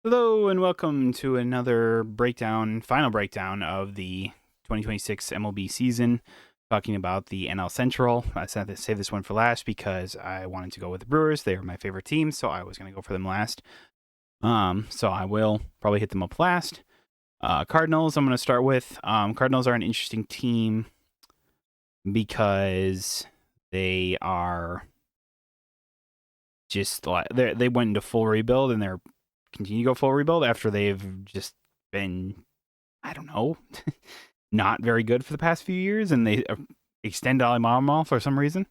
Hello and welcome to another final breakdown of the 2026 MLB season. Talking about the NL Central. I said to save this one for last because I wanted to go with the Brewers. They were my favorite team, so I was going to go for them last. So I will probably hit them up last. Cardinals, I'm going to start with. Cardinals are an interesting team because they are just like they went into full rebuild and they're continue to go full rebuild after they've just been, I don't know, not very good for the past few years, and they extend Ali Marmol for some reason.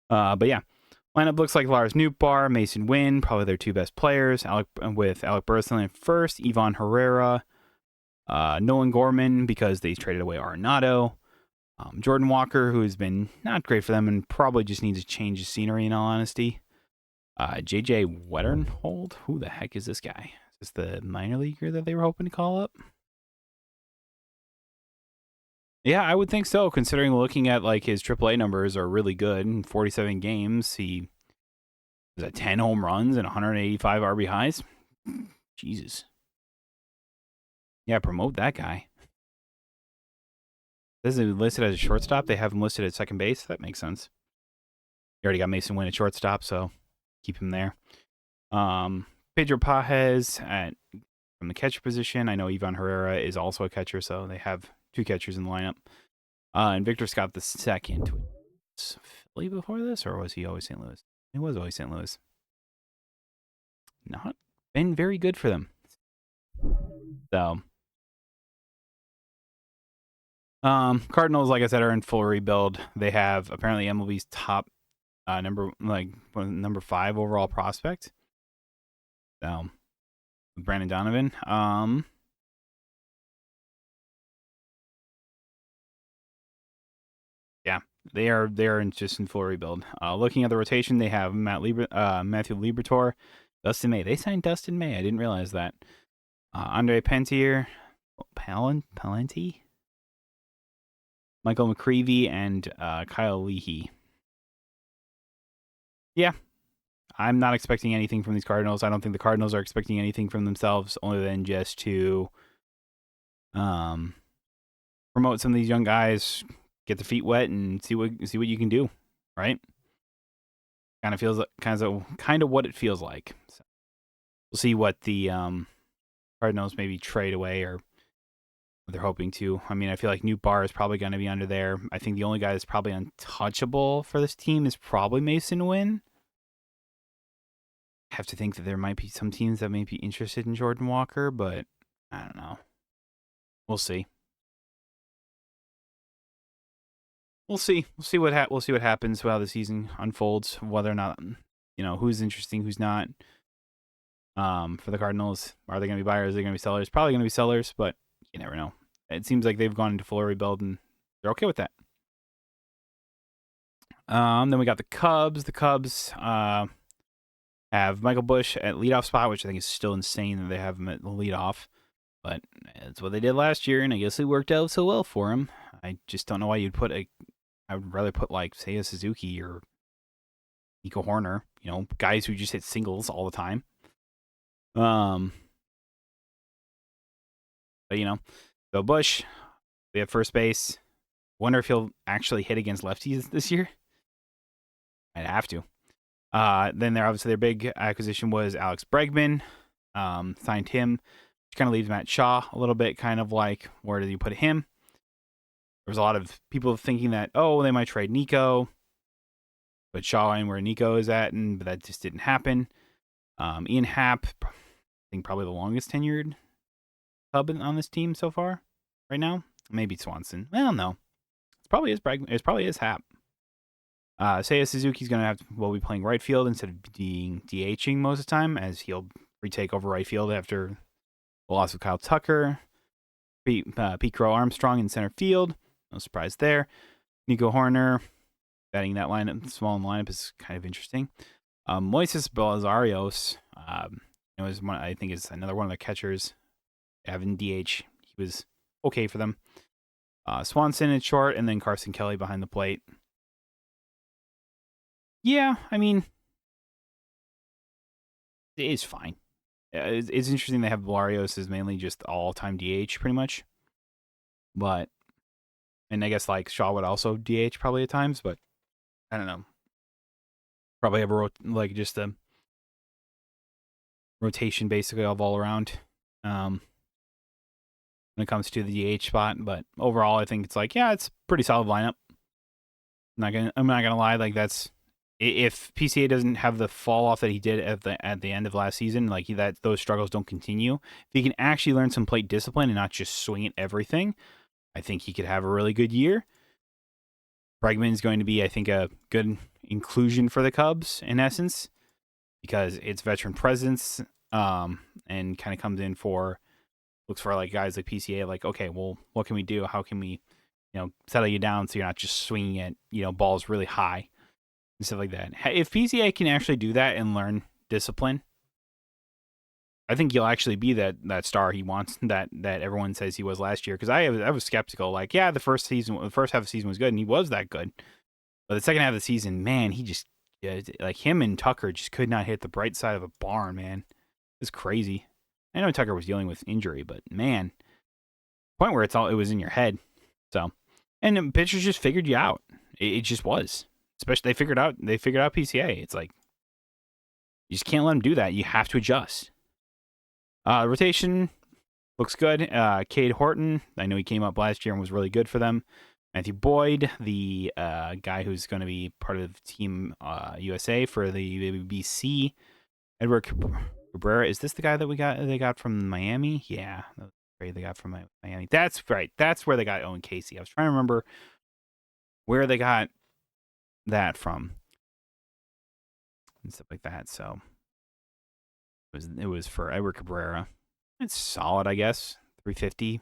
But yeah, lineup looks like Lars Nootbaar, Mason Wynn, probably their two best players, with Alec Burslem at first, Ivan Herrera, Nolan Gorman because they traded away Arenado, Jordan Walker, who has been not great for them and probably just needs a change of scenery in all honesty. JJ Wetterhold, who the heck is this guy? Is this the minor leaguer that they were hoping to call up? Yeah, I would think so, considering looking at like his AAA numbers are really good. In 47 games, he was at 10 home runs and 185 RBIs. Jesus. Yeah, promote that guy. This is listed as a shortstop. They have him listed at second base. That makes sense. You already got Mason Wynn at shortstop, so keep him there. Pedro Pages from the catcher position. I know Ivan Herrera is also a catcher, so they have two catchers in the lineup. And Victor Scott the second. Was Philly before this, or was he always St. Louis? He was always St. Louis. Not been very good for them. So, Cardinals, like I said, are in full rebuild. They have apparently MLB's top number 5 overall prospect. So, Brandon Donovan. Yeah, they are just in full rebuild. Looking at the rotation, they have Matthew Liberatore, Dustin May. They signed Dustin May. I didn't realize that. Andre Pentier, Palenti, Michael McCreevy, and Kyle Leahy. Yeah, I'm not expecting anything from these Cardinals. I don't think the Cardinals are expecting anything from themselves other than just to promote some of these young guys, get their feet wet, and see what you can do, right? Kind of feels kind of what it feels like. So we'll see what the Cardinals maybe trade away or what they're hoping to. I mean, I feel like Nootbaar is probably going to be under there. I think the only guy that's probably untouchable for this team is probably Mason Wynn. I have to think that there might be some teams that may be interested in Jordan Walker, but I don't know. We'll see. We'll see. We'll see what happens, how the season unfolds, whether or not who's interesting, who's not. For the Cardinals, are they going to be buyers? Are they going to be sellers? Probably going to be sellers, but you never know. It seems like they've gone into full rebuild and they're okay with that. Then we got the Cubs. The Cubs have Michael Busch at leadoff spot, which I think is still insane that they have him at the leadoff. But it's what they did last year, and I guess it worked out so well for him. I just don't know why you'd put I would rather put like Seiya Suzuki or Nico Horner, guys who just hit singles all the time. But so Busch, we have first base. Wonder if he'll actually hit against lefties this year. I'd have to. Then their big acquisition was Alex Bregman. Signed him, which kind of leaves Matt Shaw a little bit kind of like, where do you put him? There was a lot of people thinking that, they might trade Nico, but Shaw and where Nico is at, but that just didn't happen. Ian Happ, I think probably the longest tenured Cub on this team so far, right now. Maybe Swanson. Well, no. It probably is Bregman. It probably is Happ. Seiya Suzuki's going to be playing right field instead of being DHing most of the time, as he'll retake over right field after the loss of Kyle Tucker. Pete Crow Armstrong in center field. No surprise there. Nico Horner batting that lineup, small in the lineup, is kind of interesting. Moises Belisarios, I think is another one of the catchers. Evan DH, he was okay for them. Swanson at short, and then Carson Kelly behind the plate. Yeah, I mean, it is fine. It's interesting they have Barrios as mainly just all-time DH pretty much, but and I guess like Shaw would also DH probably at times, but I don't know. Probably have like just a rotation basically of all around when it comes to the DH spot. But overall, I think it's like, yeah, it's a pretty solid lineup. I'm not gonna lie, like that's if PCA doesn't have the fall off that he did at the end of last season, like that those struggles don't continue. If he can actually learn some plate discipline and not just swing at everything, I think he could have a really good year. Bregman is going to be, I think, a good inclusion for the Cubs in essence because it's veteran presence and kind of comes in looks for like guys like PCA, like, okay, well, what can we do? How can we, settle you down so you're not just swinging at, balls really high and stuff like that. If PCA can actually do that and learn discipline, I think he'll actually be that star he wants, that everyone says he was last year. Because I was skeptical. Like, yeah, the first half of the season was good, and he was that good. But the second half of the season, man, he just like him and Tucker just could not hit the bright side of a barn, man. It's crazy. I know Tucker was dealing with injury, but man, point where it was in your head. So, and the pitchers just figured you out. It just was. Especially they figured out PCA. It's like you just can't let them do that. You have to adjust. Rotation looks good. Cade Horton, I know he came up last year and was really good for them. Matthew Boyd, the guy who's going to be part of Team USA for the BC. Edward Cabrera, is this the guy that they got from Miami? Yeah, they got from Miami. That's right. That's where they got Owen Casey. I was trying to remember where they got that from and stuff like that. So it was for Edward Cabrera. It's solid, I guess. 350.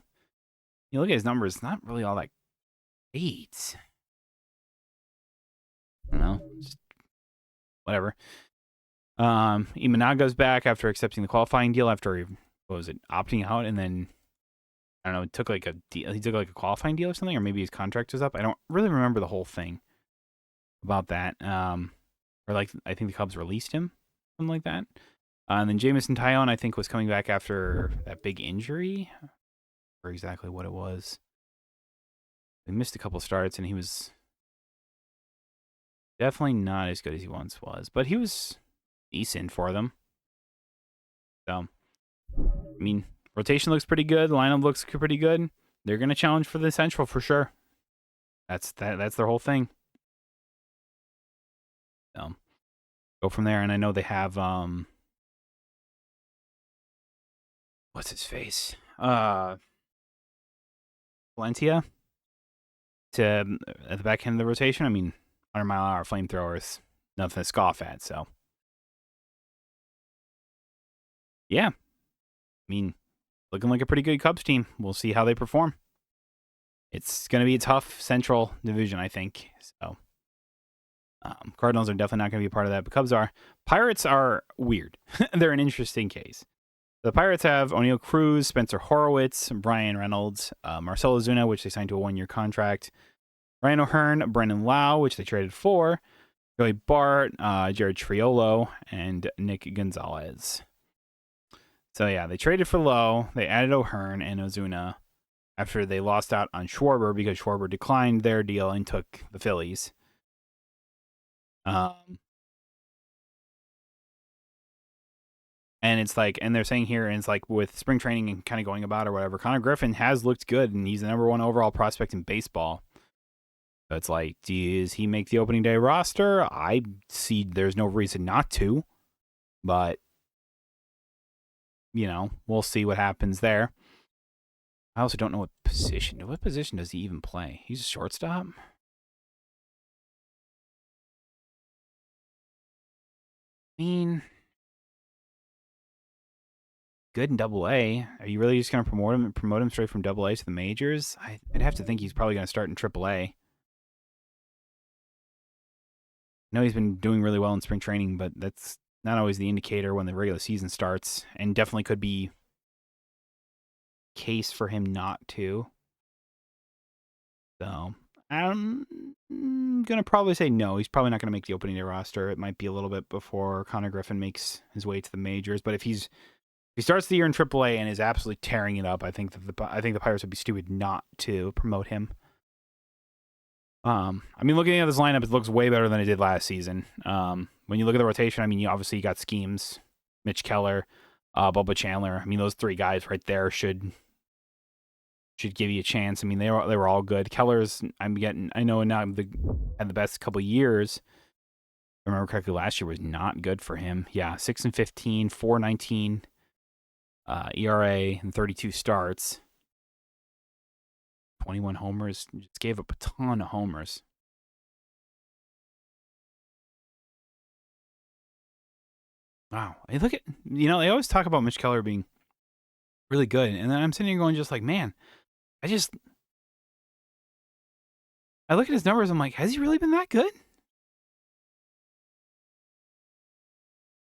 You look at his numbers, not really all that great. I don't know. Just whatever. Imanaga's back after accepting the qualifying deal after opting out, and then I don't know, he took like a qualifying deal or something, or maybe his contract was up. I don't really remember the whole thing about that. Or like I think the Cubs released him, something like that. And then Jameson Taillon, I think, was coming back after that big injury, or exactly what it was. He missed a couple starts, and he was definitely not as good as he once was, but he was decent for them. So, I mean, rotation looks pretty good. The lineup looks pretty good. They're going to challenge for the Central for sure. That's their whole thing. So, go from there. And I know they have what's his face? Valencia at the back end of the rotation. I mean, 100-mile-an-hour flamethrowers, nothing to scoff at. So, yeah, I mean, looking like a pretty good Cubs team. We'll see how they perform. It's going to be a tough Central division, I think. So, Cardinals are definitely not going to be a part of that, but Cubs are. Pirates are weird. They're an interesting case. The Pirates have O'Neill Cruz, Spencer Horwitz, Brian Reynolds, Marcell Ozuna, which they signed to a 1-year contract, Ryan O'Hearn, Brendan Lau, which they traded for, Joey Bart, Jared Triolo, and Nick Gonzalez. So, yeah, they traded for Lowe. They added O'Hearn and Ozuna after they lost out on Schwarber because Schwarber declined their deal and took the Phillies. And it's like, and they're saying here, and it's like with spring training and kind of going about or whatever, Connor Griffin has looked good, and he's the number 1 overall prospect in baseball. So it's like, does he make the opening day roster? I see there's no reason not to, but, we'll see what happens there. I also don't know what position. What position does he even play? He's a shortstop? I mean, good in Double-A. Are you really just going to promote him straight from Double-A to the majors? I'd have to think he's probably going to start in Triple-A. I know he's been doing really well in spring training, but that's not always the indicator when the regular season starts, and definitely could be case for him not to. So I'm going to probably say no. He's probably not going to make the opening day roster. It might be a little bit before Connor Griffin makes his way to the majors, but if he's he starts the year in AAA and is absolutely tearing it up, I think the Pirates would be stupid not to promote him. I mean, looking at this lineup, it looks way better than it did last season. When you look at the rotation, I mean, you obviously got Schemes, Mitch Keller, Bubba Chandler. I mean, those three guys right there should give you a chance. I mean, they were all good. Keller's, I know now had the best couple of years. If I remember correctly, last year was not good for him. Yeah, 6-15, 4.19 ERA, and 32 starts. 21 homers. Just gave up a ton of homers. Wow. Hey, look at, they always talk about Mitch Keller being really good. And then I'm sitting here going just like, man, I look at his numbers. I'm like, has he really been that good?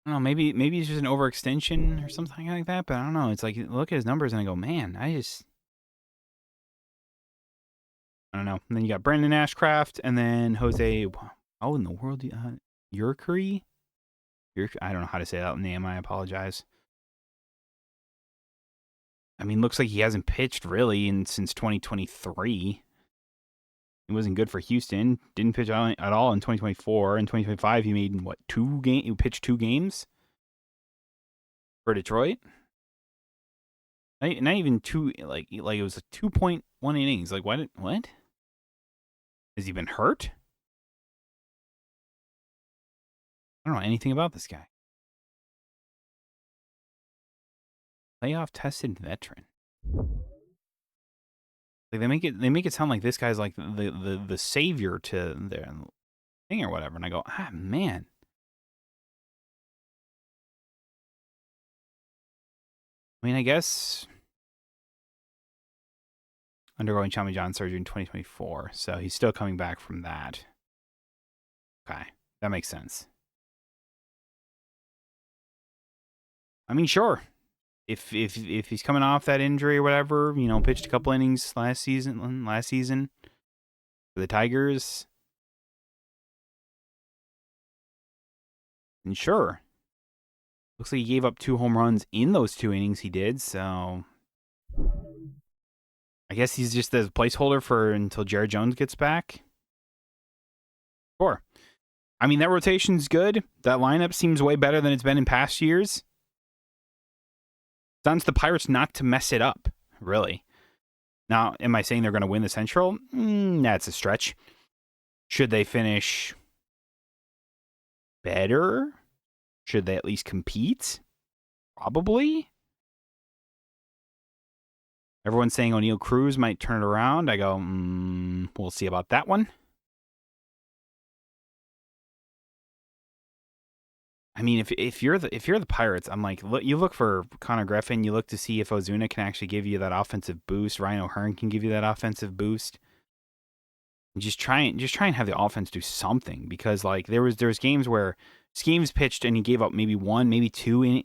I don't know, maybe it's just an overextension or something like that, but I don't know. It's like, look at his numbers and I go, man, I don't know. And then you got Brandon Ashcraft and then Jose, how in the world, Urquidy? I don't know how to say that name. I apologize. I mean, looks like he hasn't pitched really since 2023. He wasn't good for Houston. Didn't pitch at all in 2024. In 2025, he made, what, 2 games? He pitched 2 games for Detroit? Not even 2, like it was a 2.1 innings. Like, what? Has he been hurt? I don't know anything about this guy. Playoff tested veteran. Like they make it sound like this guy's like the savior to their thing or whatever, and I go, man. I mean, I guess undergoing Tommy John surgery in 2024, so he's still coming back from that. Okay, that makes sense. I mean, sure. If he's coming off that injury or whatever, pitched a couple innings last season for the Tigers, and sure. Looks like he gave up 2 home runs in those 2 innings he did, so I guess he's just a placeholder for until Jared Jones gets back. Sure. I mean, that rotation's good. That lineup seems way better than it's been in past years. It's on to the Pirates not to mess it up, really. Now, am I saying they're going to win the Central? That's a stretch. Should they finish better? Should they at least compete? Probably. Everyone's saying O'Neal Cruz might turn it around. I go, we'll see about that one. I mean, if you're the Pirates, I'm like, you look for Connor Griffin. You look to see if Ozuna can actually give you that offensive boost. Ryan O'Hearn can give you that offensive boost. Just try and have the offense do something, because like there's games where Schemes pitched and he gave up maybe 1, maybe 2,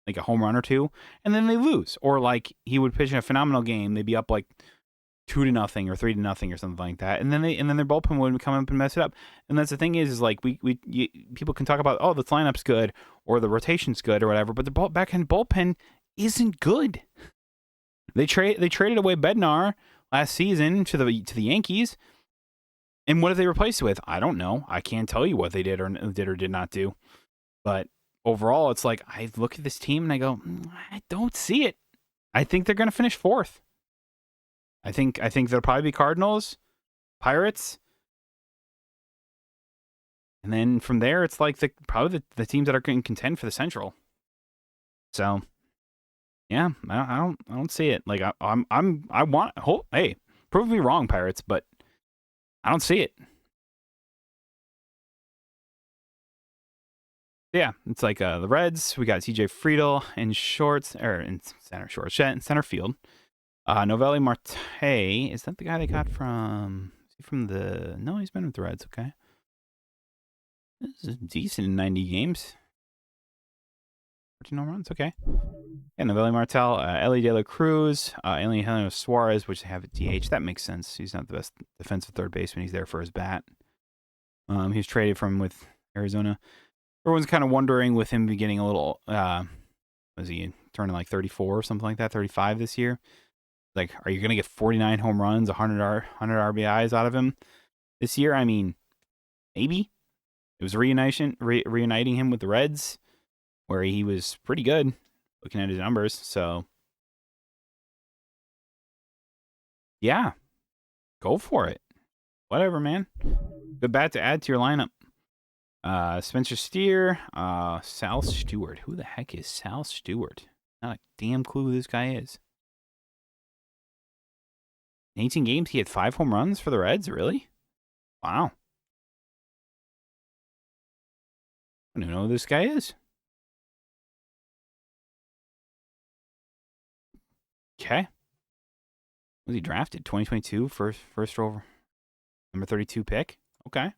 like a home run or 2, and then they lose. Or like he would pitch in a phenomenal game, they'd be up like 2-0 or 3-0 or something like that, and then their bullpen would come up and mess it up. And that's the thing is like people can talk about, oh, the lineup's good or the rotation's good or whatever, but the backhand bullpen isn't good. They traded away Bednar last season to the Yankees, and what did they replace it with? I don't know. I can't tell you what they did or did not do. But overall, it's like I look at this team and I go, I don't see it. I think they're going to finish 4th. I think they'll probably be Cardinals, Pirates, and then from there it's like probably the teams that are going to contend for the Central. So, yeah, I don't see it. Like hey, prove me wrong, Pirates, but I don't see it. Yeah, it's like the Reds. We got TJ Friedl in center field. Novelli Marte, is that the guy they got from? Is he no, he's been with the Reds. Okay, this is decent in 90 games. 14 home runs. Okay. Yeah, Novelli Martel, Ellie De La Cruz, Eugenio Suarez, which they have at DH. That makes sense. He's not the best defensive third baseman. He's there for his bat. He was traded with Arizona. everyone's kind of wondering with him getting a little, was he turning like 34 or something like that, 35 this year? Like, are you going to get 49 home runs, 100 RBIs out of him this year? I mean, maybe. It was reuniting him with the Reds, where he was pretty good looking at his numbers. So, yeah, go for it. Whatever, man. Good bat to add to your lineup. Spencer Steer, Sal Stewart. Who the heck is Sal Stewart? Not a damn clue who this guy is. In 18 games, he had 5 home runs for the Reds. Really? Wow. I don't know who this guy is. Okay. Was he drafted? 2022, first over, number 32 pick. Okay.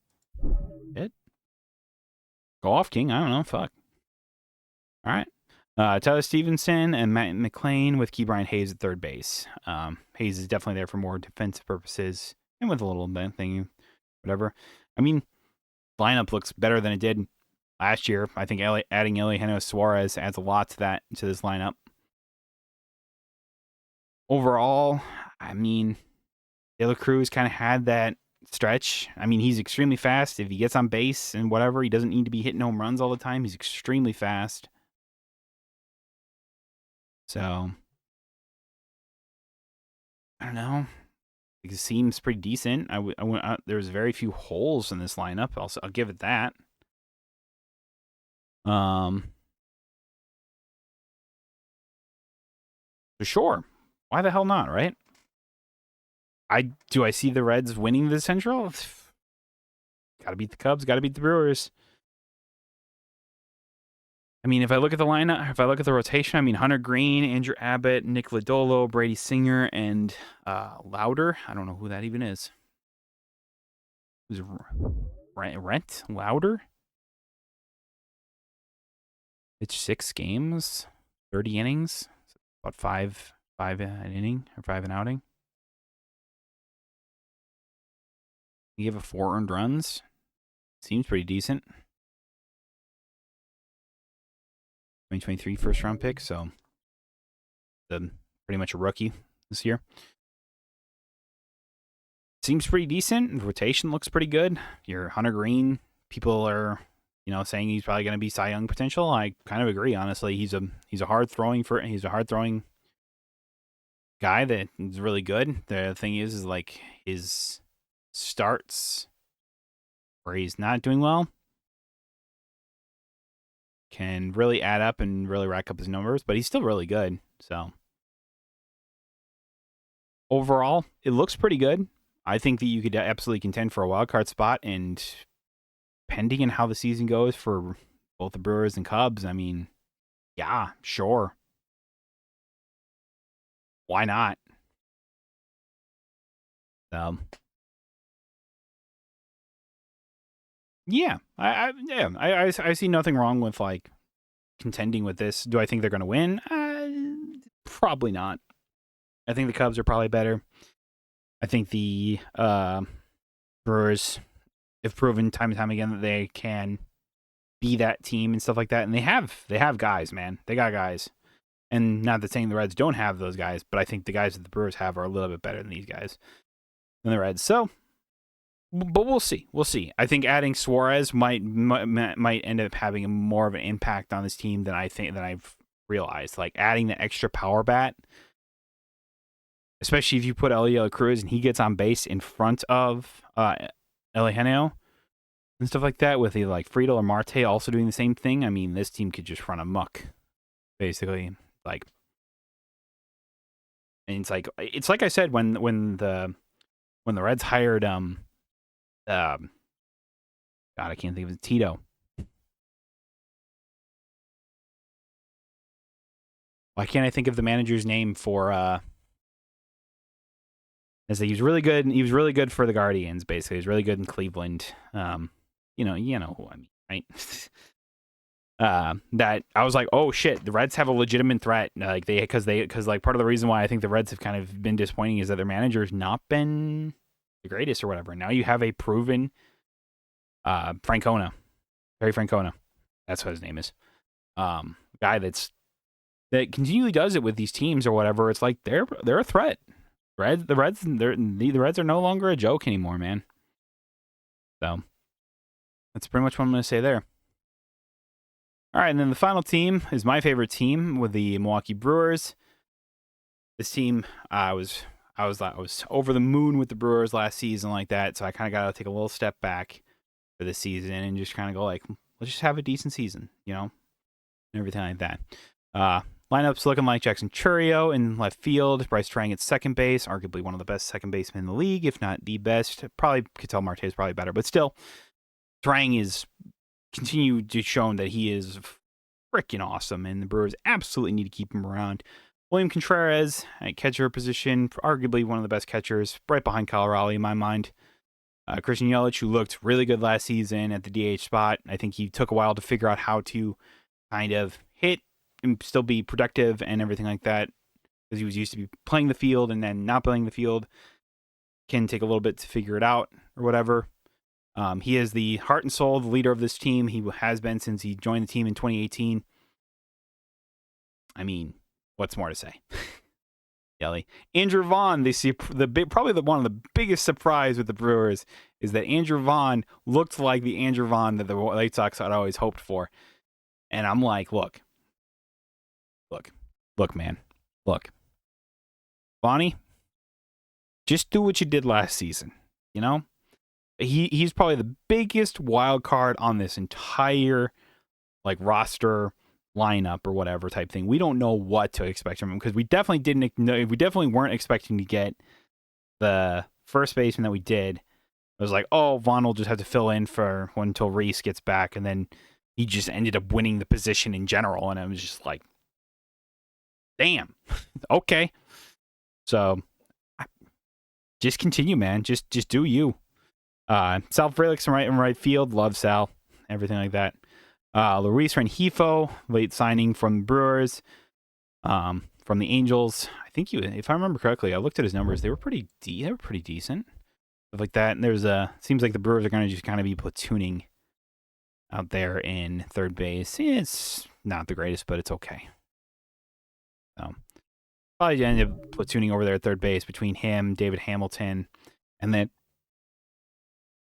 It. Go off, King. I don't know. Fuck. All right. Tyler Stevenson and Matt McLean with Ke'Bryan Hayes at third base. Hayes is definitely there for more defensive purposes and with a little bit thing, whatever. I mean, lineup looks better than it did last year. I think adding Eugenio Suarez adds a lot to this lineup. Overall, I mean, De La Cruz kind of had that stretch. I mean, he's extremely fast. If he gets on base and whatever, he doesn't need to be hitting home runs all the time. He's extremely fast. So, I don't know. It seems pretty decent. There's very few holes in this lineup. I'll give it that. For sure. Why the hell not, right? Do I see the Reds winning the Central? Gotta beat the Cubs, gotta beat the Brewers. I mean, if I look at the lineup, if I look at the rotation, I mean, Hunter Green, Andrew Abbott, Nick Lodolo, Brady Singer, and Lauder. I don't know who that even is. Who's Rent Lauder? It's 6 games, 30 innings, about 5 an inning or 5 an outing. You give 4 earned runs. Seems pretty decent. 2023 first round pick, so pretty much a rookie this year. Seems pretty decent. The rotation looks pretty good. Your Hunter Green, people are, saying he's probably going to be Cy Young potential. I kind of agree, honestly. He's a hard throwing guy that is really good. The thing is like his starts where he's not doing well can really add up and really rack up his numbers, but he's still really good. So overall, it looks pretty good. I think that you could absolutely contend for a wild card spot, and pending on how the season goes for both the Brewers and Cubs, I mean, yeah, sure. Why not? Yeah, I see nothing wrong with like contending with this. Do I think they're going to win? Probably not. I think the Cubs are probably better. I think the Brewers have proven time and time again that they can be that team and stuff like that, and they have guys, man. They got guys, and not that saying the Reds don't have those guys, but I think the guys that the Brewers have are a little bit better than these guys, than the Reds. So. But we'll see. We'll see. I think adding Suarez might end up having more of an impact on this team than I've realized. Like adding the extra power bat, especially if you put Elio Cruz and he gets on base in front of Eugenio and stuff like that, with like Friedel or Marte also doing the same thing. I mean, this team could just run amok, basically. Like, and it's like I said when the Reds hired God, I can't think of it. Tito. Why can't I think of the manager's name for? Is that he was really good. He was really good for the Guardians. Basically, he was really good in Cleveland. You know who I mean, right? That I was like, oh shit, the Reds have a legitimate threat. Like because part of the reason why I think the Reds have kind of been disappointing is that their manager's not been the greatest or whatever. Now you have a proven. Francona, Terry Francona. That's what his name is. Guy that continually does it with these teams or whatever. It's like they're a threat. The Reds are no longer a joke anymore, man. So that's pretty much what I'm going to say there. All right, and then the final team is my favorite team with the Milwaukee Brewers. This team, I was over the moon with the Brewers last season like that, so I kind of got to take a little step back for this season and just kind of go like, let's just have a decent season, and everything like that. Lineups looking like Jackson Chourio in left field, Bryce Trang at second base, arguably one of the best second basemen in the league, if not the best. Probably Ketel Marte is probably better, but still, Trang is continued to show that he is freaking awesome, and the Brewers absolutely need to keep him around. William Contreras at catcher position, arguably one of the best catchers, right behind Kyle Raleigh in my mind. Christian Yelich, who looked really good last season at the DH spot. I think he took a while to figure out how to kind of hit and still be productive and everything like that, because he was used to be playing the field and then not playing the field. Can take a little bit to figure it out or whatever. He is the heart and soul, the leader of this team. He has been since he joined the team in 2018. I mean, what's more to say? Yelly. Andrew Vaughn, probably one of the biggest surprise with the Brewers is that Andrew Vaughn looked like the Andrew Vaughn that the White Sox had always hoped for. And I'm like, look, man, look. Bonnie, just do what you did last season, He's probably the biggest wild card on this entire roster lineup or whatever type thing. We don't know what to expect from him because we definitely weren't expecting to get the first baseman that we did. It was like, oh, Vaughn will just have to fill in for until Reese gets back, and then he just ended up winning the position in general, and I was just like, damn, okay. So just continue, man. Just do you. Sal Frelick's in right field. Love Sal. Everything like that. Luis Rengifo, late signing from the Brewers. From the Angels. I think if I remember correctly, I looked at his numbers. They were pretty decent. Stuff like that. And seems like the Brewers are going to just kind of be platooning out there in third base. It's not the greatest, but it's okay. So probably end up platooning over there at third base between him, David Hamilton, and then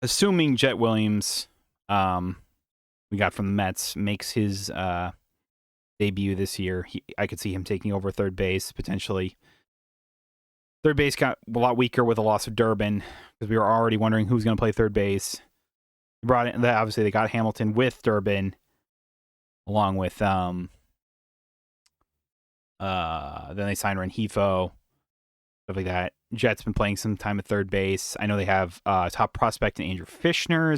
assuming Jet Williams, we got from the Mets, makes his debut this year. I could see him taking over third base potentially. Third base got a lot weaker with the loss of Durbin because we were already wondering who's going to play third base. Obviously they got Hamilton with Durbin, along with then they signed Rengifo, stuff like that. Jets been playing some time at third base. I know they have top prospect Andrew Fishner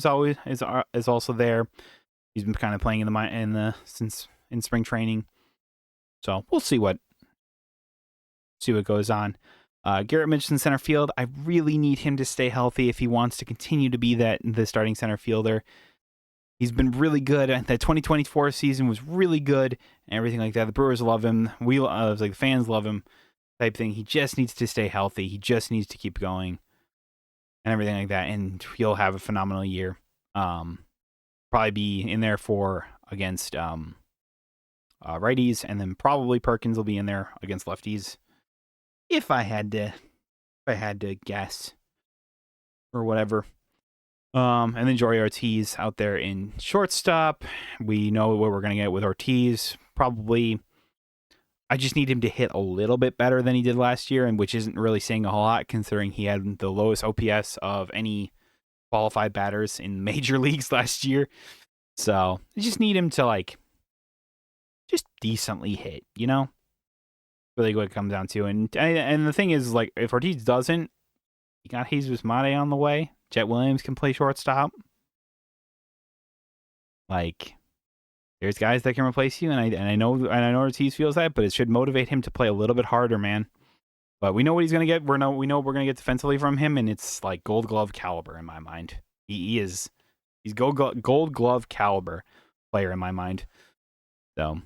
is also there. He's been kind of playing since in spring training, so we'll see what goes on. Garrett Mitchell in center field. I really need him to stay healthy if he wants to continue to be the starting center fielder. He's been really good. The 2024 season was really good and everything like that. The Brewers love him. The fans love him, type thing. He just needs to stay healthy. He just needs to keep going and everything like that, and he'll have a phenomenal year. Probably be in there against righties, and then probably Perkins will be in there against lefties. If I had to guess or whatever. And then Jory Ortiz out there in shortstop. We know what we're going to get with Ortiz. Probably, I just need him to hit a little bit better than he did last year, and which isn't really saying a whole lot considering he had the lowest OPS of any qualified batters in major leagues last year. So I just need him to just decently hit, Really what it comes down to. And the thing is, if Ortiz doesn't, you got Jesus Mate on the way. Jet Williams can play shortstop. There's guys that can replace you, and I know Ortiz feels that, but it should motivate him to play a little bit harder, man. But we know what he's gonna get. We know we're gonna get defensively from him, and it's Gold Glove caliber in my mind. He's Gold Glove caliber player in my mind. So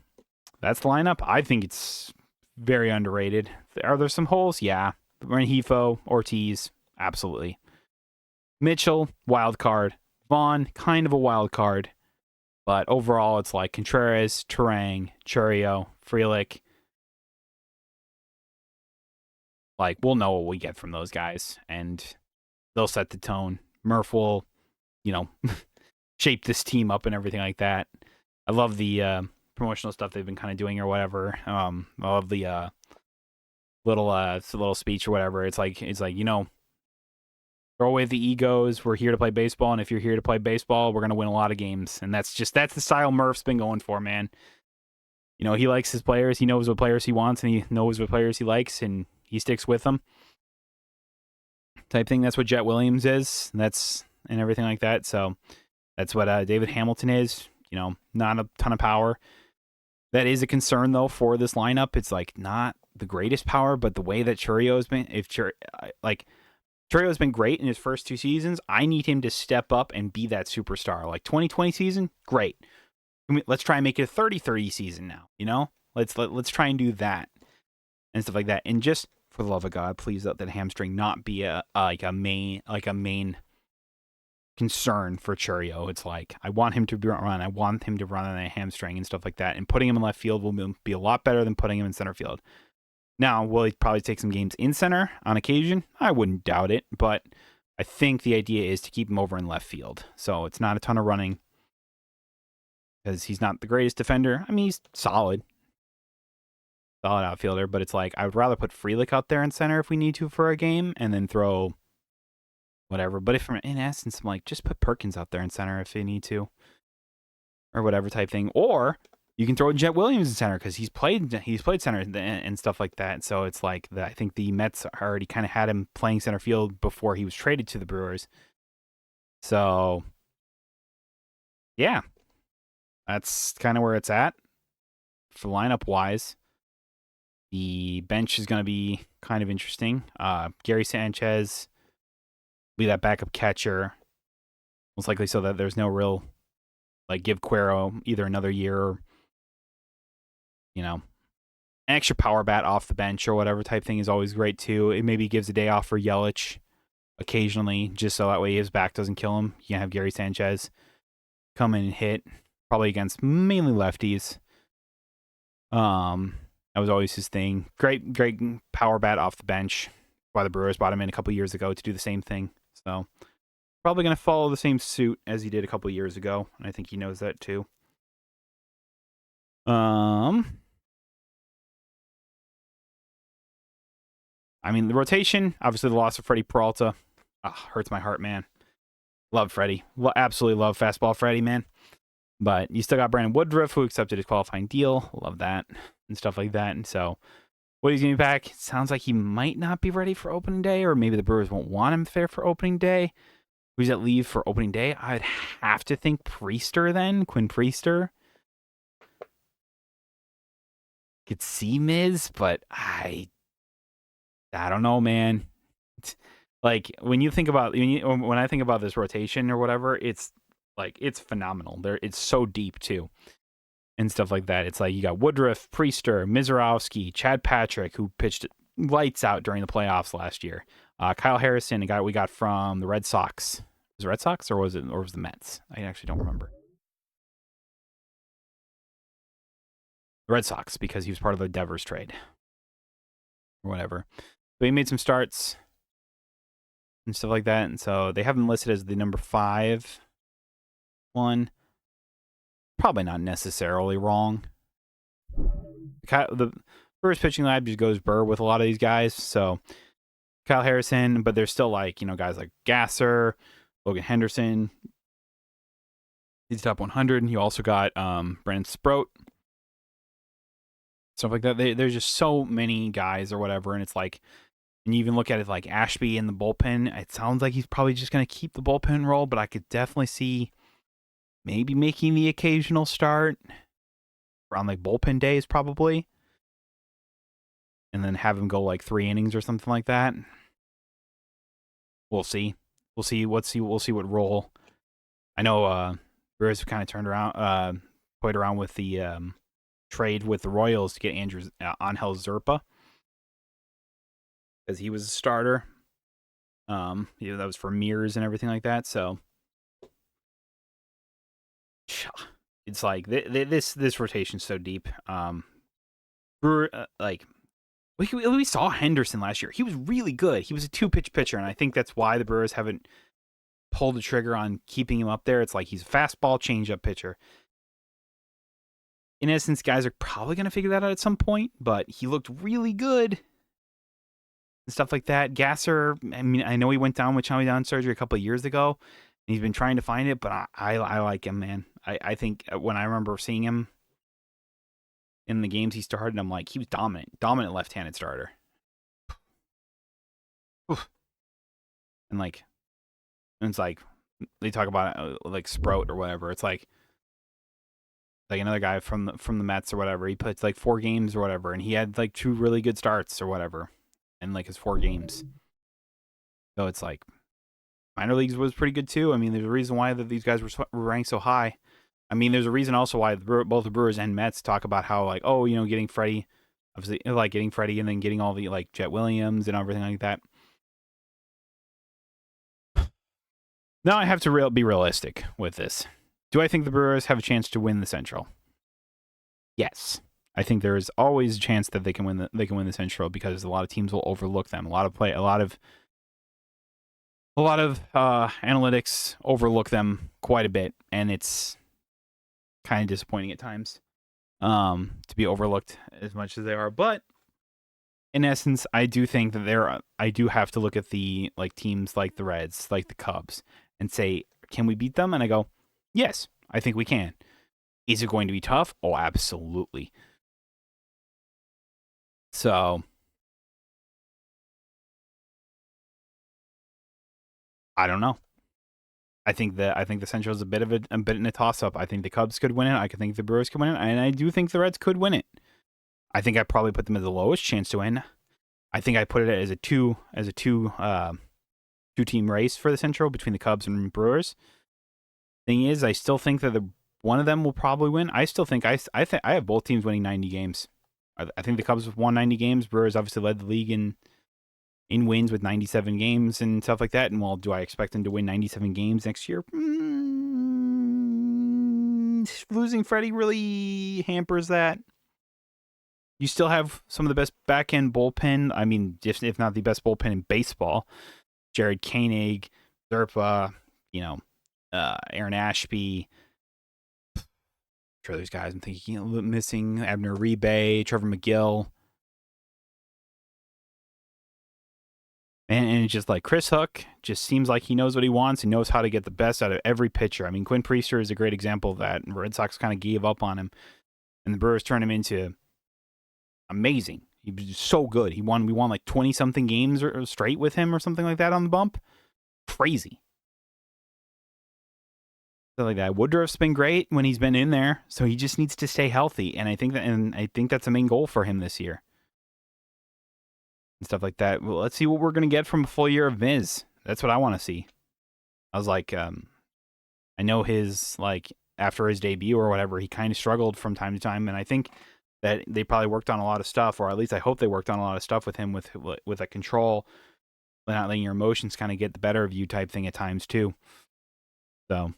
that's the lineup. I think it's very underrated. Are there some holes? Yeah. Rengifo, Ortiz, absolutely. Mitchell, wild card. Vaughn, kind of a wild card. But overall, it's like Contreras, Turang, Chourio, Frelick. Like, we'll know what we get from those guys, and they'll set the tone. Murph will, you know, shape this team up and everything like that. I love the promotional stuff they've been kind of doing or whatever. I love the little speech or whatever. It's like throw away the egos. We're here to play baseball, and if you're here to play baseball, we're gonna win a lot of games. And that's the style Murph's been going for, man. He likes his players. He knows what players he wants, and he knows what players he likes, and he sticks with them. Type thing. That's what Jet Williams is. And everything like that. So that's what David Hamilton is. Not a ton of power. That is a concern though for this lineup. It's like not the greatest power, but the way that Chourio has been, Chourio has been great in his first 2 seasons. I need him to step up and be that superstar. Like 2020 season, great. Let's try and make it a 30-30 season now. Let's try and do that and stuff like that. And just for the love of God, please let that hamstring not be a main concern for Chourio. It's like I want him to run. I want him to run on a hamstring and stuff like that. And putting him in left field will be a lot better than putting him in center field. Now, will he probably take some games in center on occasion? I wouldn't doubt it, but I think the idea is to keep him over in left field. So it's not a ton of running because he's not the greatest defender. I mean, he's solid outfielder, but it's like I would rather put Frelick out there in center if we need to for a game and then throw whatever. But if in essence, I'm like, just put Perkins out there in center if they need to or whatever type thing. Or you can throw Jet Williams in center because he's played center and stuff like that. So it's like I think the Mets already kind of had him playing center field before he was traded to the Brewers. So yeah, that's kind of where it's at for lineup wise. The bench is going to be kind of interesting. Gary Sanchez will be that backup catcher, most likely, so that there's no real give Cuero either another year or an extra power bat off the bench or whatever type thing is always great too. It maybe gives a day off for Yelich occasionally, just so that way his back doesn't kill him. You can have Gary Sanchez come in and hit, probably against mainly lefties. That was always his thing. Great power bat off the bench. Why the Brewers brought him in a couple years ago to do the same thing. So probably going to follow the same suit as he did a couple years ago, and I think he knows that too. I mean, the rotation, obviously the loss of Freddie Peralta, hurts my heart, man. Love Freddie. Absolutely love fastball Freddie, man. But you still got Brandon Woodruff, who accepted his qualifying deal. Love that and stuff like that. And so what he's going to be back, it sounds like he might not be ready for opening day, or maybe the Brewers won't want him there for opening day. Who's at leave for opening day? I'd have to think Priester then, Quinn Priester. Could see Miz, but I don't know, man. Like when I think about this rotation or whatever, it's phenomenal. It's so deep too, and stuff like that. It's like you got Woodruff, Priester, Mizorowski, Chad Patrick, who pitched lights out during the playoffs last year. Kyle Harrison, a guy we got from the Red Sox. Was it Red Sox or was the Mets? I actually don't remember. The Red Sox, because he was part of the Devers trade or whatever. But he made some starts and stuff like that, and so they have him listed as the number 5 one. Probably not necessarily wrong. The first pitching lab just goes burr with a lot of these guys. So Kyle Harrison, but there's still guys like Gasser, Logan Henderson. He's top 100. You also got Brandon Sproat, stuff like that. There's just so many guys or whatever, and it's like, and you even look at it like Ashby in the bullpen. It sounds like he's probably just going to keep the bullpen role, but I could definitely see maybe making the occasional start around bullpen days probably, and then have him go 3 innings or something like that. We'll see. We'll see what role. I know Brewers have kind of played around with the trade with the Royals to get Angel Zerpa, because he was a starter. That was for Mears and everything like that. So it's like this rotation's so deep. Brewer, like we saw Henderson last year. He was really good. He was a 2-pitch pitcher, and I think that's why the Brewers haven't pulled the trigger on keeping him up there. It's like he's a fastball changeup pitcher. In essence, guys are probably going to figure that out at some point, but he looked really good and stuff like that. Gasser, I mean, I know he went down with Tommy John surgery a couple of years ago, and he's been trying to find it, but I like him, man. I think when I remember seeing him in the games he started, I'm like, he was dominant left-handed starter. And like, and it's like, they talk about like Sprout or whatever. It's like another guy from the Mets or whatever. He played like 4 games or whatever, and he had like 2 really good starts or whatever, in like his 4 games. So it's like minor leagues was pretty good too. I mean, there's a reason why these guys were ranked so high. I mean, there's a reason also why both the Brewers and Mets talk about how like, oh, you know, getting Freddie, obviously like getting Freddie and then getting all the like Jet Williams and everything like that. Now I have to be realistic with this. Do I think the Brewers have a chance to win the Central? Yes. I think there is always a chance that they can win the Central because a lot of teams will overlook them. A lot of analytics overlook them quite a bit, and it's kind of disappointing at times to be overlooked as much as they are. But in essence, I do think that I do have to look at the like teams like the Reds, like the Cubs, and say, can we beat them? And I go, yes, I think we can. Is it going to be tough? Oh, absolutely. So I don't know. I think the Central is a bit in a toss up. I think the Cubs could win it. I think the Brewers could win it, and I do think the Reds could win it. I think I probably put them as the lowest chance to win. I think I put it as a two team race for the Central between the Cubs and Brewers. Thing is, I still think that one of them will probably win. I still think I have both teams winning 90 games. I think the Cubs have won 90 games. Brewers obviously led the league in wins with 97 games and stuff like that. And well, do I expect them to win 97 games next year? Losing Freddie really hampers that. You still have some of the best back end bullpen. I mean, if not the best bullpen in baseball. Jared Koenig, Zerpa, Aaron Ashby. I'm sure there's guys I'm thinking missing. Abner Rebe, Trevor McGill. And it's just like Chris Hook just seems like he knows what he wants. He knows how to get the best out of every pitcher. I mean, Quinn Priester is a great example of that. And Red Sox kind of gave up on him. And the Brewers turned him into amazing. He was so good. We won like 20-something games or straight with him or something like that on the bump. Crazy. Stuff like that. Woodruff's been great when he's been in there. So he just needs to stay healthy. And I think that's the main goal for him this year. And stuff like that. Well, let's see what we're going to get from a full year of Miz. That's what I want to see. I was like, I know his, like, after his debut or whatever, he kind of struggled from time to time. And I think that they probably worked on a lot of stuff, or at least I hope they worked on a lot of stuff with him with a control, not letting your emotions kind of get the better of you type thing at times too. So,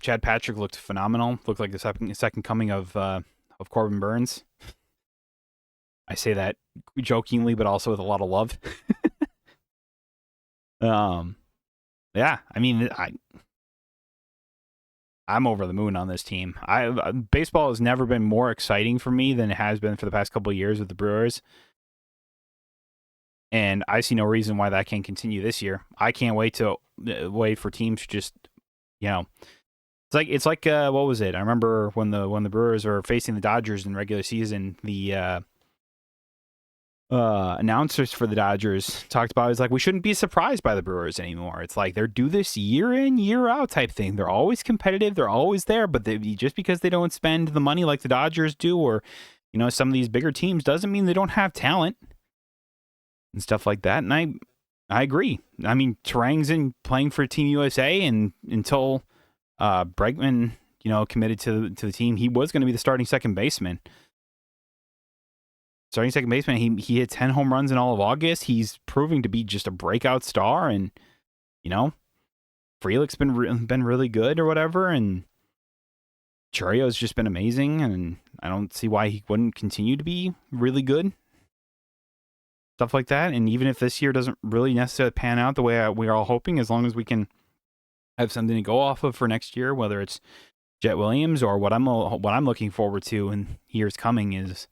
Chad Patrick looked phenomenal. Looked like the second coming of Corbin Burns. I say that jokingly, but also with a lot of love. Yeah, I mean, I'm over the moon on this team. Baseball has never been more exciting for me than it has been for the past couple of years with the Brewers. And I see no reason why that can't continue this year. I can't wait for teams to just, it's like what was it? I remember when the Brewers were facing the Dodgers in regular season, the announcers for the Dodgers talked about it's like we shouldn't be surprised by the Brewers anymore. It's like they do this year in, year out type thing. They're always competitive. They're always there, but just because they don't spend the money like the Dodgers do, or some of these bigger teams, doesn't mean they don't have talent and stuff like that. And I agree. I mean, Terang's in playing for Team USA, and until Bregman committed to the team, he was going to be the starting second baseman. Starting second baseman, he hit 10 home runs in all of August. He's proving to be just a breakout star, and Frelick's been really good or whatever, and Churio's just been amazing, and I don't see why he wouldn't continue to be really good. Stuff like that, and even if this year doesn't really necessarily pan out the way we're all hoping, as long as we can have something to go off of for next year, whether it's Jet Williams or what I'm looking forward to in years coming is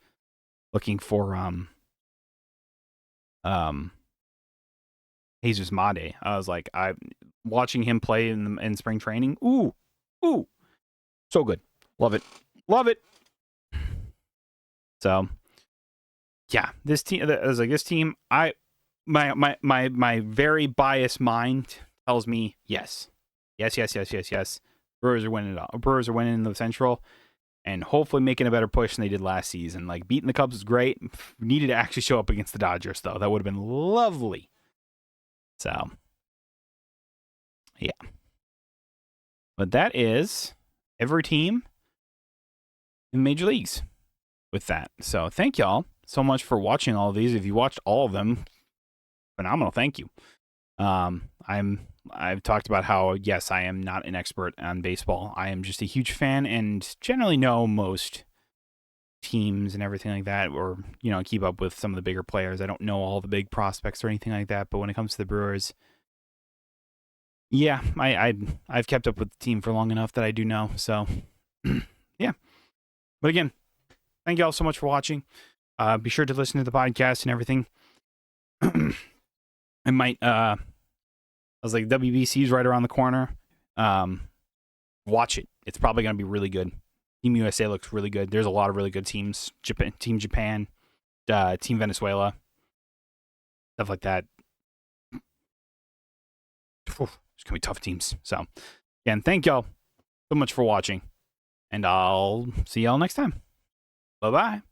looking for Jesus Made. I was like, I watching him play in spring training. Ooh, so good. Love it. So, yeah, this team. I was like, this team. My very biased mind tells me yes. Brewers are winning it all. Brewers are winning the Central, and hopefully making a better push than they did last season. Like beating the Cubs was great. Needed to actually show up against the Dodgers though. That would have been lovely. So, yeah. But that is every team in Major Leagues with that. So thank y'all so much for watching all of these. If you watched all of them, phenomenal. Thank you. I've talked about how, yes, I am not an expert on baseball. I am just a huge fan and generally know most teams and everything like that, or, keep up with some of the bigger players. I don't know all the big prospects or anything like that, but when it comes to the Brewers, yeah, I've kept up with the team for long enough that I do know. So, yeah. But again, thank you all so much for watching. Be sure to listen to the podcast and everything. I might, I was like, WBC's right around the corner. Watch it. It's probably going to be really good. Team USA looks really good. There's a lot of really good teams. Team Japan, Team Venezuela, stuff like that. It's going to be tough teams. So, again, thank y'all so much for watching. And I'll see y'all next time. Bye-bye.